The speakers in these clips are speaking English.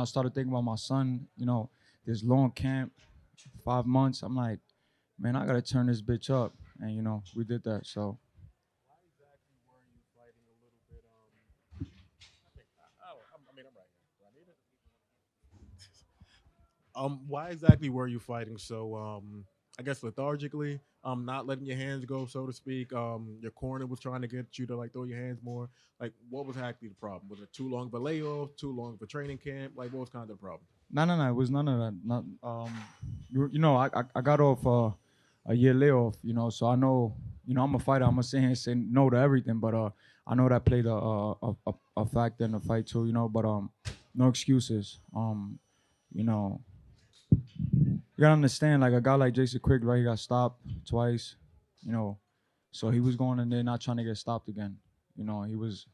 I started thinking about my son. This long camp, 5 months. I'm like, man, I gotta turn this bitch up, and we did that. So Why exactly were you fighting a little bit? I think. I mean, I'm right here. Do I need it? Why exactly were you fighting so? I guess lethargically. Not letting your hands go, so to speak. Your corner was trying to get you to like throw your hands more. Like, what was actually the problem? Was it too long of a layoff? Too long of a training camp? Like, what was kind of the problem? no, no, no. It was none of that. Not I got off a year layoff. So I know. I'm a fighter. I'm gonna sit here and say no to everything, but I know that played a factor in the fight too. But no excuses. You know, you gotta understand, like a guy like Jason Quigley, right? He got stopped twice. You know, so he was going in there not trying to get stopped again. He was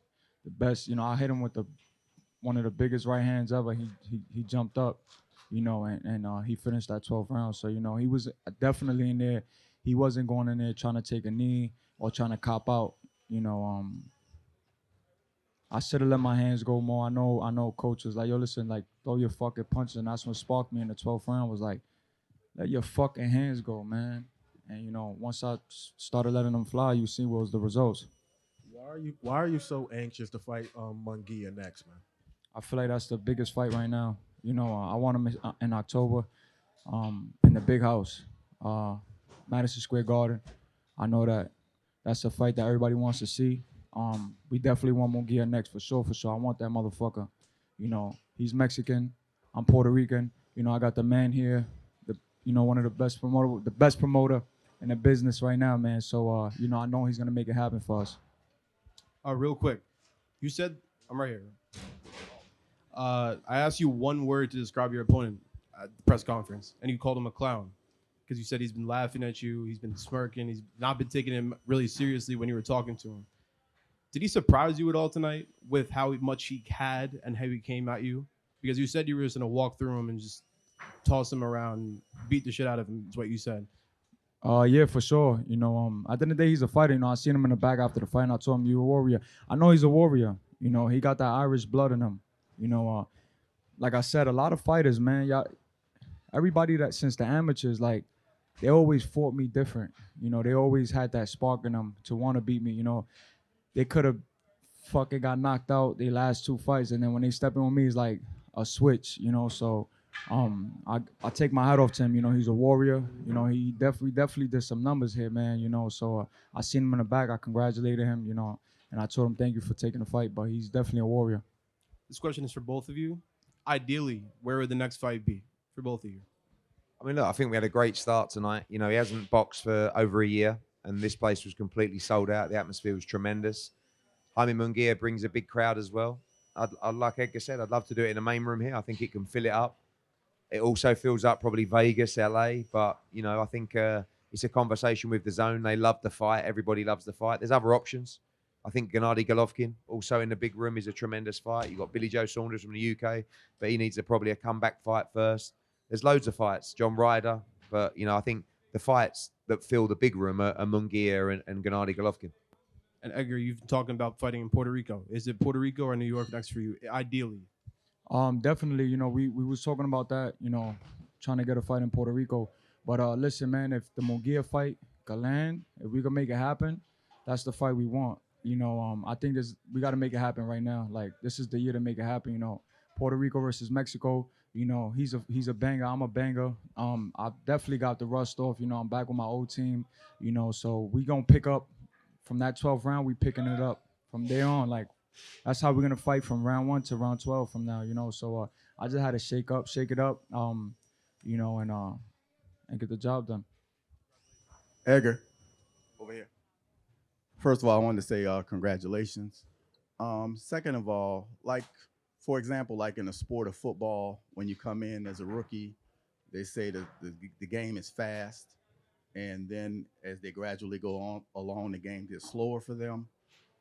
the best. I hit him with the one of the biggest right hands ever. He jumped up, and he finished that 12th round. So he was definitely in there. He wasn't going in there trying to take a knee or trying to cop out. You know, I should have let my hands go more. I know coach was like, yo, listen, like throw your fucking punches, and that's what sparked me in the 12th round was like, let your fucking hands go, man. And once I started letting them fly, you see what was the results. Why are you so anxious to fight Mungia next, man? I feel like that's the biggest fight right now. I want him in October, in the big house, uh, Madison Square Garden. I know that that's a fight that everybody wants to see. We definitely want Munguia next for sure, for sure. I want that motherfucker. He's Mexican. I'm Puerto Rican. I got the man here, one of the best promoter in the business right now, man. So, I know he's gonna make it happen for us. Real quick, you said I'm right here. I asked you one word to describe your opponent at the press conference, and you called him a clown because you said he's been laughing at you, he's been smirking, he's not been taking him really seriously when you were talking to him. Did he surprise you at all tonight with how much he had and how he came at you? Because you said you were just gonna walk through him and just toss him around, and beat the shit out of him. Is what you said. Yeah, for sure. At the end of the day, he's a fighter. I seen him in the back after the fight, and I told him, "You a warrior." I know he's a warrior. He got that Irish blood in him. Like I said, a lot of fighters, man, y'all, everybody that since the amateurs, like they always fought me different. They always had that spark in them to want to beat me. They could have fucking got knocked out their last two fights, and then when they step in with me, it's like a switch. So I take my hat off to him. He's a warrior. He definitely did some numbers here, man. So I seen him in the back. I congratulated him. And I told him thank you for taking the fight, but he's definitely a warrior. This question is for both of you. Ideally, where would the next fight be for both of you? I mean, look, I think we had a great start tonight. He hasn't boxed for over a year, and this place was completely sold out. The atmosphere was tremendous. Jaime Munguia brings a big crowd as well. Like Edgar said, I'd love to do it in the main room here. I think it can fill it up. It also fills up probably Vegas, LA, but I think it's a conversation with the zone. They love the fight. Everybody loves the fight. There's other options. I think Gennady Golovkin also in the big room is a tremendous fight. You've got Billy Joe Saunders from the UK, but he needs probably a comeback fight first. There's loads of fights. John Ryder, but I think the fights that fill the big room are Munguia and Gennady Golovkin. And Edgar, you've been talking about fighting in Puerto Rico. Is it Puerto Rico or New York next for you? Ideally. Definitely. We was talking about that. Trying to get a fight in Puerto Rico. But listen, man, if the Munguia fight can land, if we can make it happen, that's the fight we want. I think we got to make it happen right now. Like this is the year to make it happen. Puerto Rico versus Mexico. He's a banger. I'm a banger. I definitely got the rust off. I'm back with my old team. So we gonna pick up from that 12th round. We picking it up from there on. Like that's how we're gonna fight from round one to round 12 from now. So I just had to shake it up. And get the job done. Edgar, over here. First of all, I wanted to say congratulations. Second of all, like for example, like in the sport of football, when you come in as a rookie, they say that the game is fast, and then as they gradually go on along, the game gets slower for them.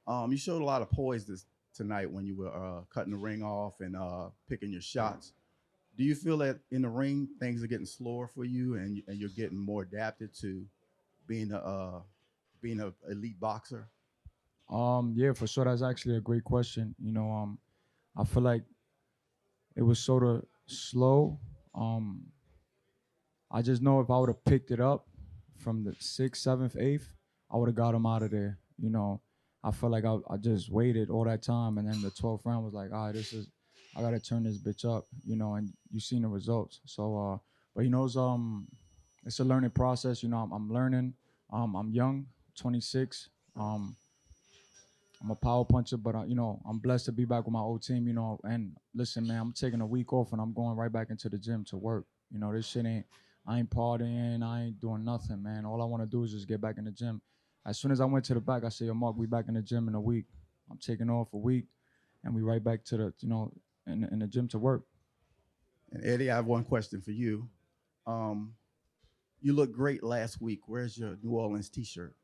You showed a lot of poise tonight when you were cutting the ring off and picking your shots. Do you feel that in the ring things are getting slower for you, and you're getting more adapted to being a elite boxer? Yeah, for sure. That's actually a great question. I feel like it was sort of slow. Um, I just know if I would have picked it up from the sixth, seventh, eighth, I would have got him out of there. You know, I felt like I just waited all that time, and then the 12th round was like, all right, I gotta turn this bitch up. You know, and you seen the results. So, but it's a learning process. You know, I'm learning. I'm young, 26. Um, I'm a power puncher, but I'm blessed to be back with my old team. You know, and listen, man, I'm taking a week off and I'm going right back into the gym to work. You know, this shit ain't. I ain't partying. I ain't doing nothing, man. All I want to do is just get back in the gym. As soon as I went to the back, I said, "Yo, Mark, we back in the gym in a week. I'm taking off a week, and we right back to the, in the gym to work." And Eddie, I have one question for you. Um, you looked great last week. Where's your New Orleans T-shirt?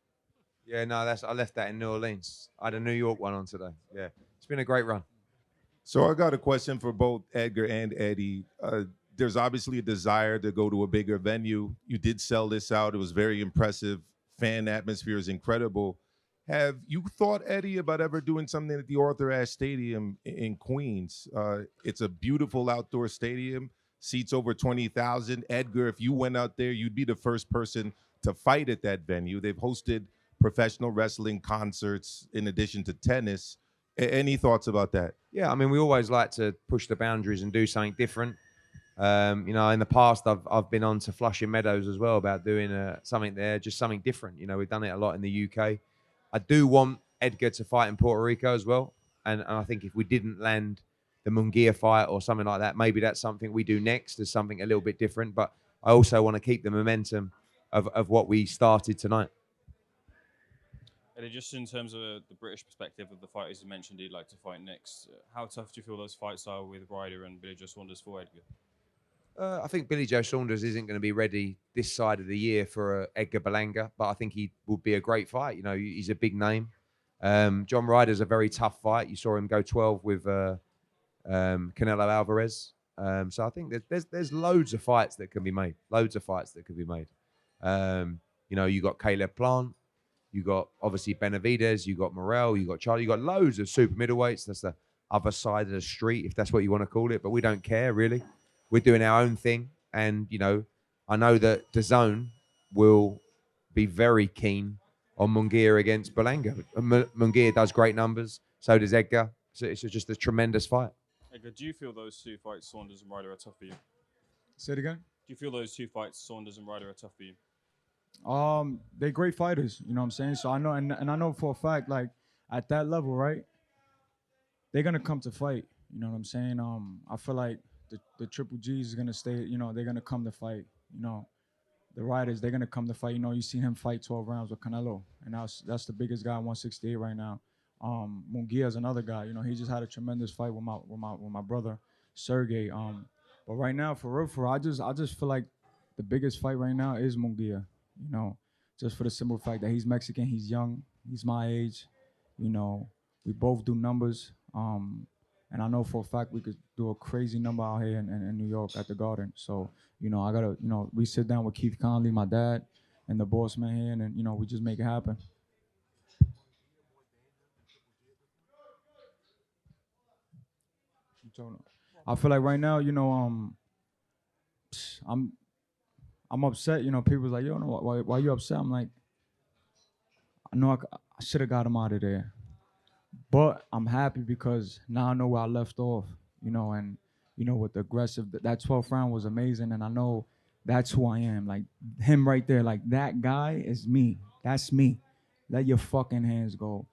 Yeah, no, I left that in New Orleans. I had a New York one on today. Yeah, it's been a great run. So I got a question for both Edgar and Eddie. There's obviously a desire to go to a bigger venue. You did sell this out. It was very impressive. Fan atmosphere is incredible. Have you thought, Eddie, about ever doing something at the Arthur Ashe Stadium in Queens? It's a beautiful outdoor stadium, seats over 20,000. Edgar, if you went out there, you'd be the first person to fight at that venue. They've hosted professional wrestling concerts in addition to tennis. Any thoughts about that? Yeah, I mean, we always like to push the boundaries and do something different. In the past, I've been on to Flushing Meadows as well about doing something there, just something different. You know, we've done it a lot in the UK. I do want Edgar to fight in Puerto Rico as well. And I think if we didn't land the Munguia fight or something like that, maybe that's something we do next as something a little bit different. But I also want to keep the momentum of what we started tonight. Eddie, just in terms of the British perspective of the fighters you mentioned he'd like to fight next, how tough do you feel those fights are with Ryder and Billy Joe Saunders for Edgar? I think Billy Joe Saunders isn't going to be ready this side of the year for Edgar Berlanga, but I think he would be a great fight. You know, he's a big name. John Ryder's a very tough fight. You saw him go 12 with Canelo Alvarez. So I think there's loads of fights that can be made. Loads of fights that could be made. You got Caleb Plant. You got obviously Benavidez. You got Morrell. You got Charlie. You got loads of super middleweights. That's the other side of the street, if that's what you want to call it. But we don't care really. We're doing our own thing, and I know that DAZN will be very keen on Munguia against Berlanga. Munguia does great numbers, so does Edgar. So it's just a tremendous fight. Edgar, do you feel those two fights, Saunders and Ryder, are tough for you? Say it again. Do you feel those two fights, Saunders and Ryder, are tough for you? They're great fighters. You know what I'm saying? So I know, and I know for a fact, like at that level, right? They're gonna come to fight. You know what I'm saying? I feel like the Triple G's is gonna stay. You know, they're gonna come to fight. You know, the Riders, they're gonna come to fight. You know, you seen him fight 12 rounds with Canelo, and that's the biggest guy at 168 right now. Munguia is another guy. You know, he just had a tremendous fight with my brother Sergey. But right now, for real, I just feel like the biggest fight right now is Munguia. You know, just for the simple fact that he's Mexican, he's young, he's my age. You know, we both do numbers. And I know for a fact we could do a crazy number out here in New York at the Garden. So, we sit down with Keith Conley, my dad, and the boss man here, and we just make it happen. I feel like right now, I'm upset. You know, people's like, yo, no, why you upset? I'm like, I know I should have got him out of there. But I'm happy because now I know where I left off, and, with the aggressive, that 12th round was amazing. And I know that's who I am. Like, him right there, like, that guy is me. That's me. Let your fucking hands go,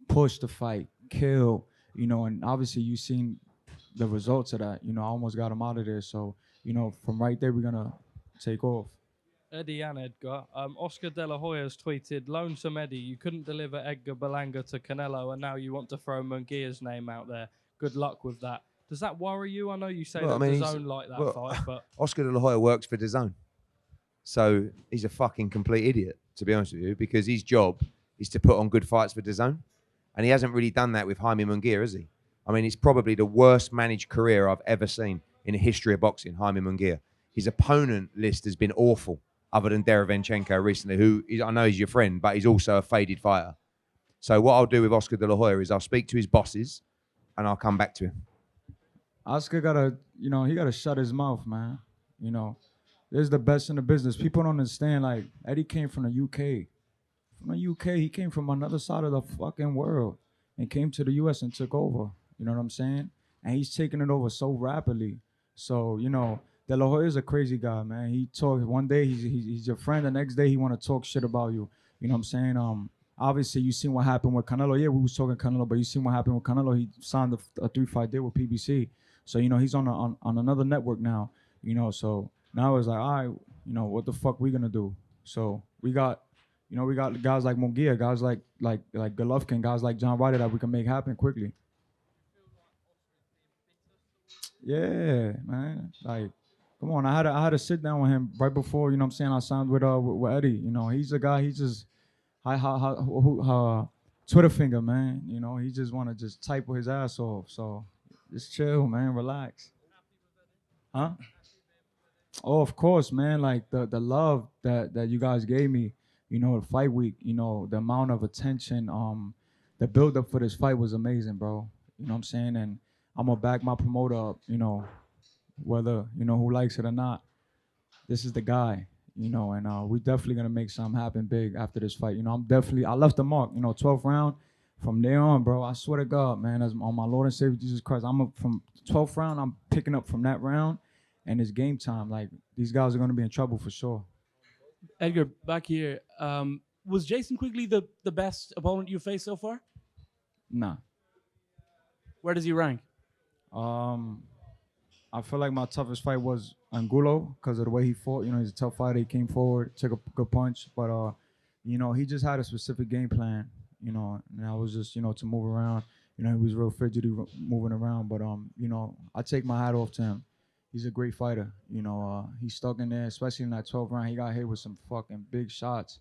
push the fight, kill, and obviously you've seen the results of that. I almost got him out of there. So, from right there, we're going to take off. Eddie and Edgar. Oscar De La Hoya has tweeted, "Lonesome Eddie, you couldn't deliver Edgar Berlanga to Canelo, and now you want to throw Munguia's name out there. Good luck with that." Does that worry you? I know you say that DAZN like that fight, but Oscar De La Hoya works for DAZN, so he's a fucking complete idiot, to be honest with you, because his job is to put on good fights for DAZN, and he hasn't really done that with Jaime Munguia, has he? I mean, it's probably the worst managed career I've ever seen in the history of boxing, Jaime Munguia. His opponent list has been awful, other than Derevenchenko recently, who I know is your friend, but he's also a faded fighter. So what I'll do with Oscar De La Hoya is I'll speak to his bosses and I'll come back to him. Oscar gotta, he gotta shut his mouth, man. You know, this is the best in the business. People don't understand. Like Eddie came from the UK. From the UK, he came from another side of the fucking world and came to the US and took over. You know what I'm saying? And he's taking it over so rapidly. So De La Hoya is a crazy guy, man. He talks one day he's your friend, the next day he want to talk shit about you. You know what I'm saying? Obviously you seen what happened with Canelo. Yeah, we was talking Canelo, but you seen what happened with Canelo. He signed a 3-fight deal with PBC. So he's on another network now. So now it's like, all right, what the fuck we gonna do? So we got guys like Munguia, guys like Golovkin, guys like John Ryder that we can make happen quickly. Yeah, man. Like, come on. I had to sit down with him right before, I signed with Eddie. He's a guy, he just Twitter finger, man. He just wanna just type with his ass off. So just chill, man, relax. Huh? Oh, of course, man. Like the love that you guys gave me, the fight week, the amount of attention, the build up for this fight was amazing, bro. You know what I'm saying? And I'm gonna back my promoter up, whether who likes it or not. This is the guy, and we definitely gonna make something happen big after this fight. I left the mark, 12th round. From there on, bro, I swear to God, man, as on my Lord and Savior Jesus Christ, from 12th round, I'm picking up from that round, and it's game time. Like these guys are gonna be in trouble for sure. Edgar, back here. Was Jason Quigley the best opponent you faced so far? Nah. Where does he rank? I feel like my toughest fight was Angulo because of the way he fought. He's a tough fighter. He came forward, took a good punch, but he just had a specific game plan. And I was just to move around. He was real fidgety moving around, but I take my hat off to him. He's a great fighter. He's stuck in there, especially in that 12th round. He got hit with some fucking big shots.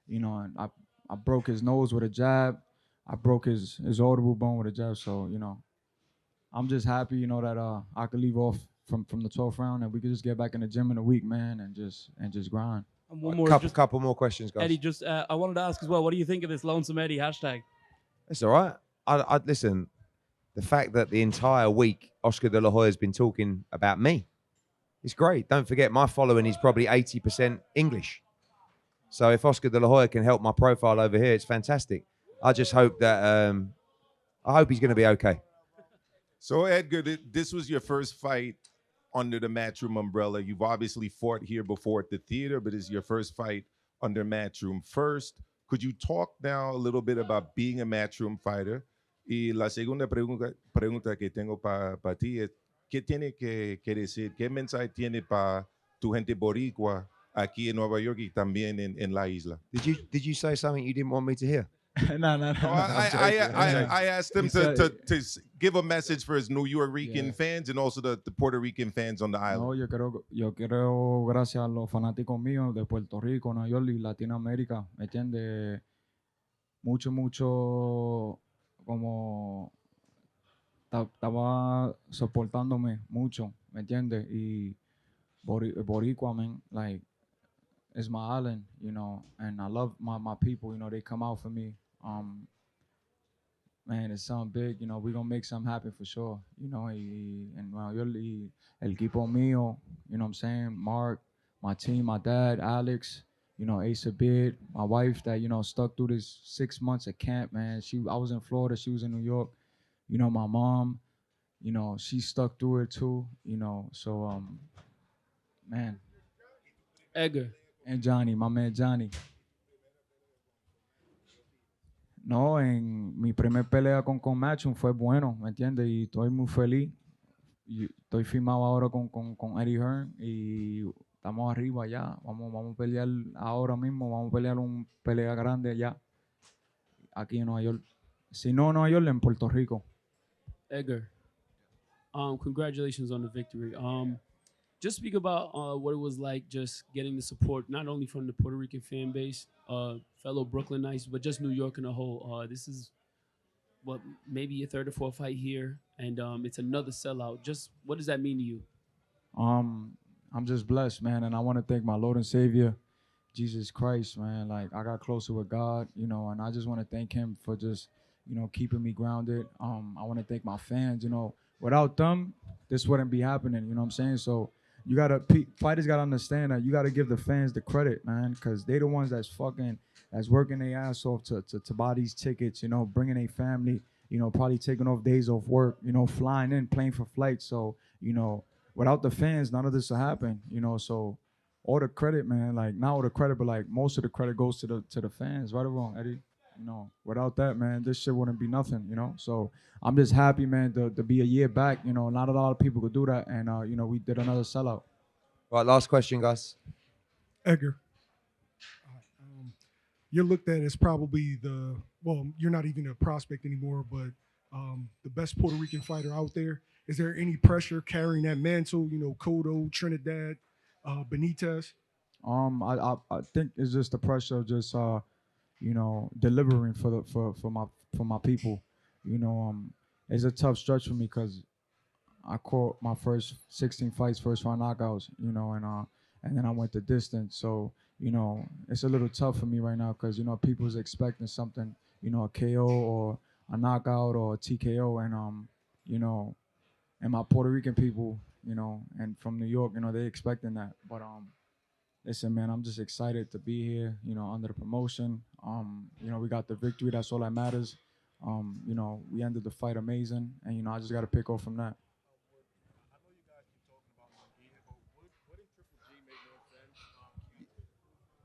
And I broke his nose with a jab. I broke his orbital bone with a jab. So I'm just happy, that I could leave off from the 12th round and we could just get back in the gym in a week, man, and just grind. And one more, couple more questions, guys. Eddie, I wanted to ask as well. What do you think of this Lonesome Eddie hashtag? It's all right. I listen. The fact that the entire week Oscar De La Hoya has been talking about me, it's great. Don't forget, my following is probably 80% English. So if Oscar De La Hoya can help my profile over here, it's fantastic. I just hope that I hope he's going to be okay. So Edgar, this was your first fight under the Matchroom umbrella. You've obviously fought here before at the theater, but it's your first fight under Matchroom. First, could you talk now a little bit about being a Matchroom fighter? Y la segunda pregunta que tengo para ti es, ¿qué tiene que decir? ¿Qué mensaje tiene para tu gente boricua aquí en Nueva York y también en la isla? Did you say something you didn't want me to hear? No. I asked him to give a message for his New York fans and also the Puerto Rican fans on the island. No, yo quiero gracias a los fanáticos míos de Puerto Rico, Nueva York y Latinoamérica, ¿me entiendes? Mucho como estaba soportándome mucho, ¿me entiendes? Y Boricua, man, like, it's my island, and I love my people, they come out for me. Man, it's something big, we're going to make something happen for sure, and Nueva York, el equipo mío, you know what I'm saying? Mark, my team, my dad, Alex, Asa Beard, my wife that, stuck through this 6 months at camp, man. I was in Florida, she was in New York. My mom, she stuck through it too, so, man. Edgar. And Johnny, my man Johnny. No, en mi primer pelea con Matchroom fue bueno, ¿me entiendes? Y estoy muy feliz. Y estoy firmado ahora con Eddie Hearn y estamos arriba ya. Vamos a pelear ahora mismo, vamos a pelear un pelea grande allá, aquí en Nueva York. Si no, Nueva York, en Puerto Rico. Edgar, congratulations on the victory. Just speak about what it was like just getting the support, not only from the Puerto Rican fan base, fellow Brooklynites, but just New York in a whole. This is maybe your third or fourth fight here, and it's another sellout. Just what does that mean to you? I'm just blessed, man, and I want to thank my Lord and Savior, Jesus Christ, man. Like, I got closer with God, and I just want to thank him for just, keeping me grounded. I want to thank my fans, without them, this wouldn't be happening. You know what I'm saying? So fighters gotta understand that you gotta give the fans the credit, man, because they the ones that's working their ass off to buy these tickets. You know, bringing a family. You know, probably taking off days off work. You know, flying in, paying for flights. So you know, without the fans, none of this will happen. You know, so all the credit, man. Like not all the credit, but like most of the credit goes to the fans. Right or wrong, Eddie? You know, without that, man, this shit wouldn't be nothing. You know, so I'm just happy, man, to be a year back. You know, not a lot of people could do that, and you know, we did another sellout. Right, last question, guys. Edgar, you're looked at as probably you're not even a prospect anymore, but the best Puerto Rican fighter out there. Is there any pressure carrying that mantle? You know, Cotto, Trinidad, Benitez. I think it's just the pressure of just you know, delivering for my people. You know, it's a tough stretch for me because I caught my first 16 fights, first round knockouts. You know, and then I went the distance. So you know, it's a little tough for me right now because you know people's expecting something. You know, a KO or a knockout or a TKO, and you know, and my Puerto Rican people, you know, and from New York, you know, they expecting that. But listen, man, I'm just excited to be here, you know, under the promotion. You know, we got the victory. That's all that matters. You know, we ended the fight amazing, and you know, I just got to pick off from that.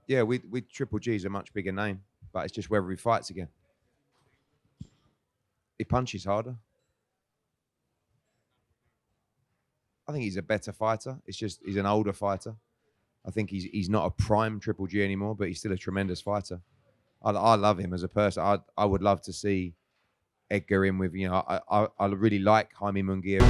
Yeah, we Triple G is a much bigger name, but it's just whether he fights again. He punches harder. I think he's a better fighter. It's just he's an older fighter. I think he's not a prime Triple G anymore, but he's still a tremendous fighter. I love him as a person. I would love to see Edgar in with, you know, I really like Jaime Munguia.